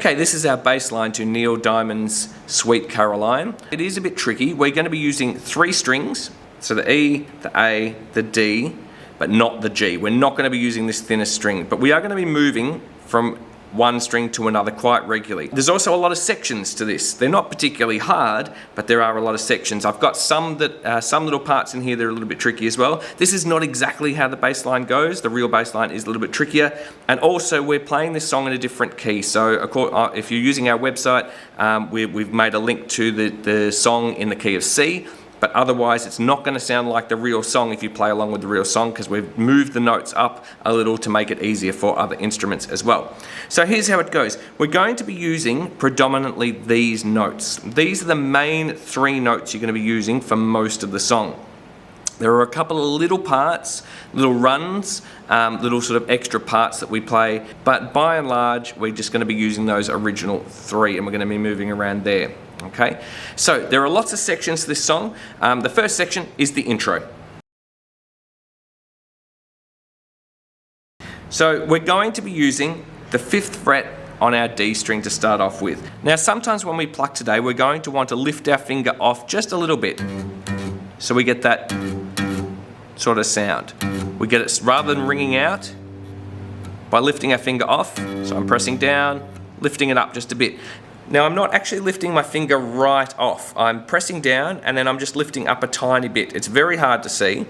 Okay, this is our bass line to Neil Diamond's Sweet Caroline. It is a bit tricky. We're going to be using 3 strings, so the E, the A, the D, but not the G. We're not going to be using this thinner string, but we are going to be moving from one string to another quite regularly. There's also a lot of sections to this. They're not particularly hard, but there are a lot of sections. I've got some little parts in here that are a little bit tricky as well. This is not exactly how the bass line goes. The real bass line is a little bit trickier. And also we're playing this song in a different key. So if you're using our website, we've made a link to the song in the key of C. But otherwise it's not going to sound like the real song if you play along with the real song, because we've moved the notes up a little to make it easier for other instruments as well. So here's how it goes. We're going to be using predominantly these notes. These are the main 3 notes you're going to be using for most of the song. There are a couple of little parts, little runs, little sort of extra parts that we play, but by and large we're just going to be using those original 3 and we're going to be moving around there. Okay, so there are lots of sections to this song. The first section is the intro. So we're going to be using the 5th fret on our D string to start off with. Now sometimes when we pluck today, we're going to want to lift our finger off just a little bit, so we get that sort of sound. We get it rather than ringing out by lifting our finger off. So I'm pressing down, lifting it up just a bit. Now I'm not actually lifting my finger right off. I'm pressing down and then I'm just lifting up a tiny bit. It's very hard to see,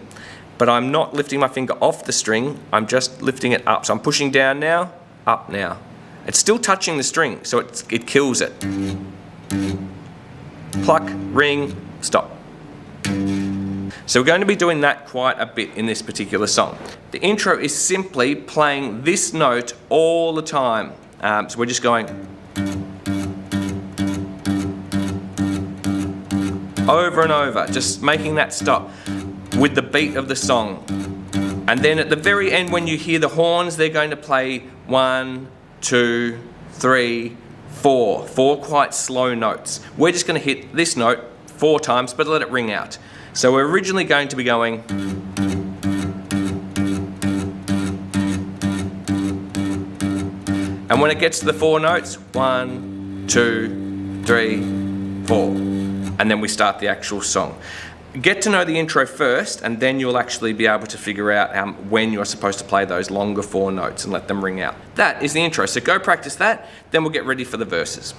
but I'm not lifting my finger off the string. I'm just lifting it up. So I'm pushing down now, up now. It's still touching the string, so it kills it. Pluck, ring, stop. So we're going to be doing that quite a bit in this particular song. The intro is simply playing this note all the time. So we're just going over and over, just making that stop with the beat of the song. And then at the very end, when you hear the horns, they're going to play 1, 2, 3, 4. 4 quite slow notes. We're just going to hit this note 4 times, but let it ring out. So we're originally going to be going and when it gets to the 4 notes, 1, 2, 3, 4. And then we start the actual song. Get to know the intro first, and then you'll actually be able to figure out when you're supposed to play those longer 4 notes and let them ring out. That is the intro, so go practice that, then we'll get ready for the verses.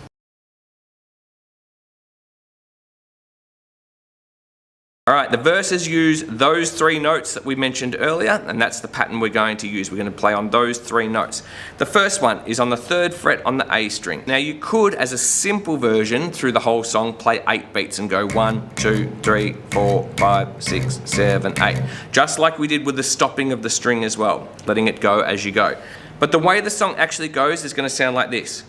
Alright, the verses use those 3 notes that we mentioned earlier, and that's the pattern we're going to use. We're going to play on those 3 notes. The first one is on the 3rd fret on the A string. Now you could, as a simple version through the whole song, play 8 beats and go 1, 2, 3, 4, 5, 6, 7, 8. Just like we did with the stopping of the string as well, letting it go as you go. But the way the song actually goes is going to sound like this.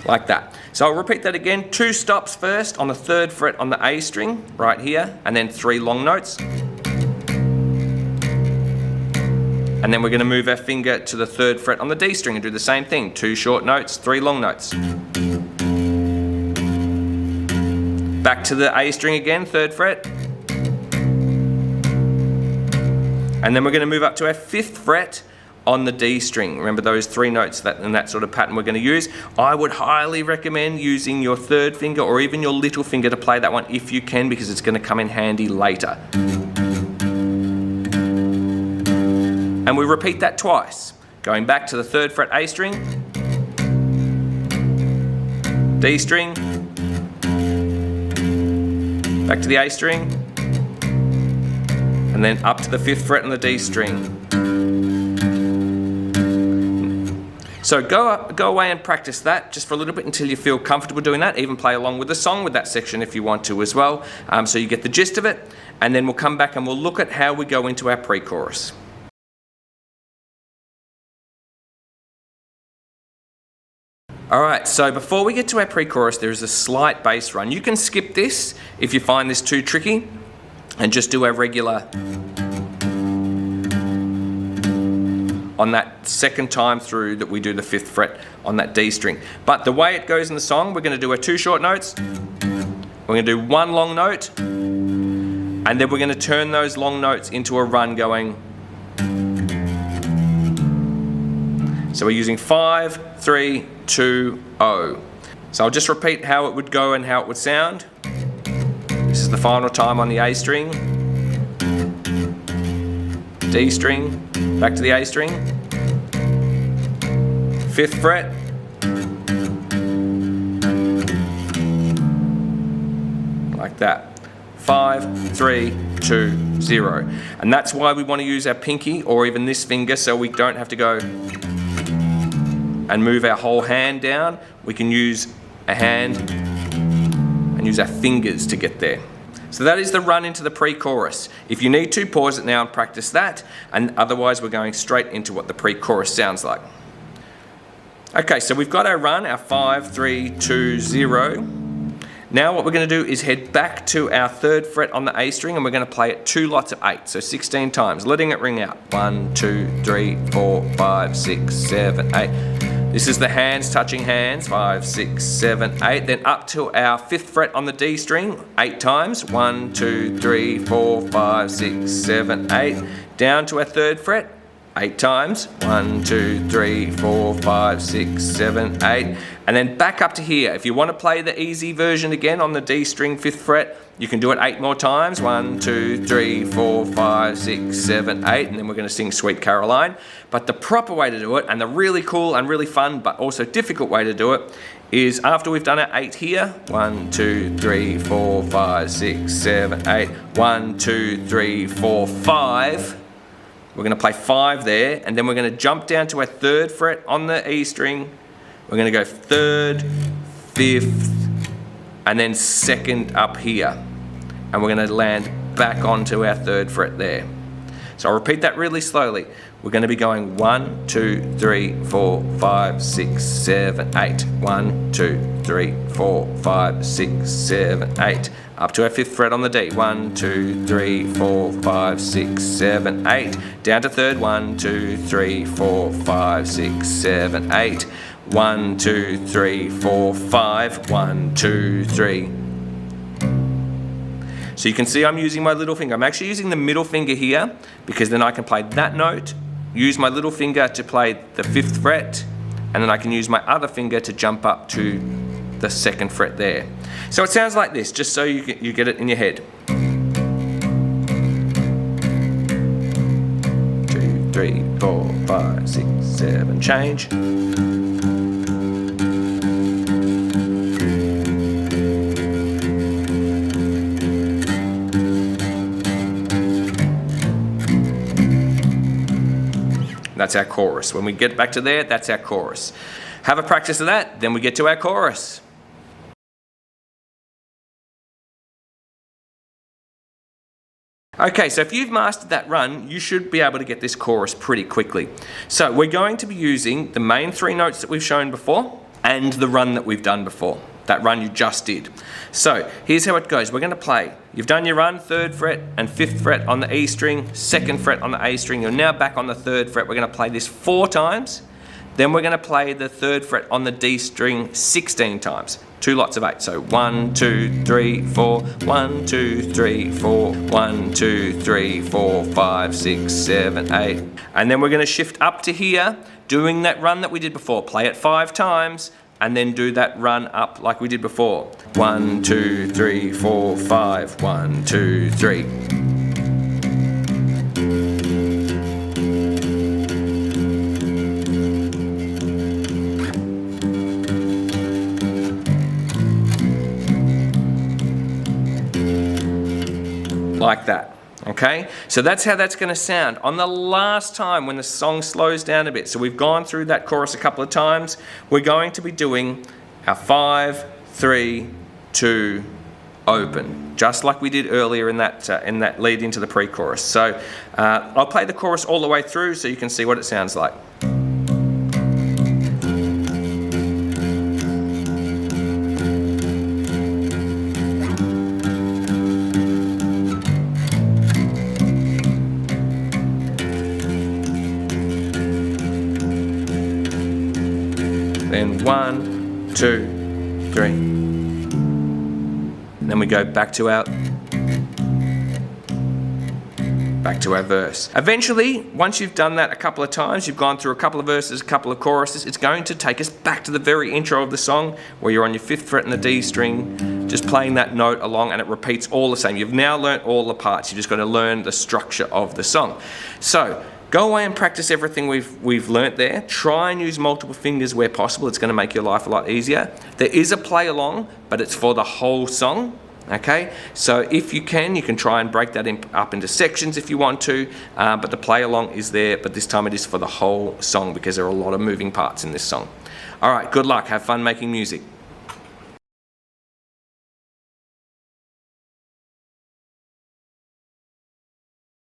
Like that. So I'll repeat that again. 2 stops first on the 3rd fret on the A string, right here, and then 3 long notes. And then we're going to move our finger to the 3rd fret on the D string and do the same thing. 2 short notes, 3 long notes. Back to the A string again, 3rd fret. And then we're going to move up to our 5th fret on the D string. Remember those 3 notes and that sort of pattern we're going to use. I would highly recommend using your 3rd finger or even your little finger to play that one if you can, because it's going to come in handy later. And we repeat that twice. Going back to the 3rd fret A string, D string, back to the A string, and then up to the 5th fret on the D string. So go away and practice that just for a little bit until you feel comfortable doing that. Even play along with the song with that section if you want to as well, so you get the gist of it. And then we'll come back and we'll look at how we go into our pre-chorus. Alright, so before we get to our pre-chorus, there is a slight bass run. You can skip this if you find this too tricky and just do our regular on that second time through that we do the 5th fret on that D string. But the way it goes in the song, we're going to do our 2 short notes, we're going to do 1 long note, and then we're going to turn those long notes into a run going. So we're using 5, 3, 2, 0. So I'll just repeat how it would go and how it would sound. This is the final time on the A string, D string, back to the A string, 5th fret, like that. 5, 3, 2, 0. And that's why we want to use our pinky or even this finger so we don't have to go and move our whole hand down. We can use a hand and use our fingers to get there. So that is the run into the pre-chorus. If you need to, pause it now and practice that, and otherwise we're going straight into what the pre-chorus sounds like. Okay, so we've got our run, our 5, 3, 2, 0. Now what we're going to do is head back to our 3rd fret on the A string, and we're going to play it 2 lots of 8, so 16 times, letting it ring out. 1, 2, 3, 4, 5, 6, 7, 8. This is the hands touching hands, 5, 6, 7, 8. Then up to our 5th fret on the D string, 8 times. 1, 2, 3, 4, 5, 6, 7, 8. Down to our 3rd fret, 8 times. 1, 2, 3, 4, 5, 6, 7, 8. And then back up to here. If you want to play the easy version again on the D string 5th fret, you can do it 8 more times. 1, 2, 3, 4, 5, 6, 7, 8. And then we're going to sing Sweet Caroline. But the proper way to do it, and the really cool and really fun but also difficult way to do it, is after we've done our 8 here, 1, 2, 3, 4, 5, 6, 7, 8. 1, 2, 3, 4, 5. We're going to play 5 there, and then we're going to jump down to our 3rd fret on the E string. We're going to go 3rd, 5th, and then 2nd up here. And we're going to land back onto our 3rd fret there. So I'll repeat that really slowly. We're going to be going 1, 2, 3, 4, 5, 6, 7, 8. 1, 2, 3, 4, 5, 6, 7, 8. Up to our 5th fret on the D. 1, 2, 3, 4, 5, 6, 7, 8. Down to 3rd. 1, 2, 3, 4, 5, 6, 7, 8. 1, 2, 3, 4, 5. 1, 2, 3. So you can see I'm using my little finger. I'm actually using the middle finger here because then I can play that note, use my little finger to play the 5th fret, and then I can use my other finger to jump up to the 2nd fret there. So it sounds like this, just so you get it in your head. 2, 3, 4, 5, 6, 7, change. That's our chorus. When we get back to there, that's our chorus. Have a practice of that, then we get to our chorus. Okay, so if you've mastered that run, you should be able to get this chorus pretty quickly. So we're going to be using the main 3 notes that we've shown before and the run that we've done before. That run you just did. So here's how it goes. We're going to play. You've done your run, 3rd fret and 5th fret on the E string, 2nd fret on the A string. You're now back on the 3rd fret. We're going to play this 4 times. Then we're going to play the 3rd fret on the D string 16 times. 2 lots of 8. So 1, 2, 3, 4. 1, 2, 3, 4. 1, 2, 3, 4, 5, 6, 7, 8. And then we're going to shift up to here, doing that run that we did before. Play it 5 times. And then do that run up like we did before. 1, 2, 3, 4, 5. 1, 2, 3. Like that. Okay, so that's how that's going to sound on the last time when the song slows down a bit. So we've gone through that chorus a couple of times. We're going to be doing our 5, 3, 2, open, just like we did earlier in that lead into the pre-chorus. So I'll play the chorus all the way through so you can see what it sounds like. then 1, 2, 3. And then we go back to our verse. Eventually, once you've done that a couple of times, you've gone through a couple of verses, a couple of choruses, it's going to take us back to the very intro of the song where you're on your 5th fret in the D string, just playing that note along, and it repeats all the same. You've now learnt all the parts. You've just got to learn the structure of the song. So go away and practice everything we've learnt there. Try and use multiple fingers where possible. It's going to make your life a lot easier. There is a play along, but it's for the whole song. Okay, so if you can try and break that up into sections if you want to, but the play along is there, but this time it is for the whole song because there are a lot of moving parts in this song. All right, good luck. Have fun making music.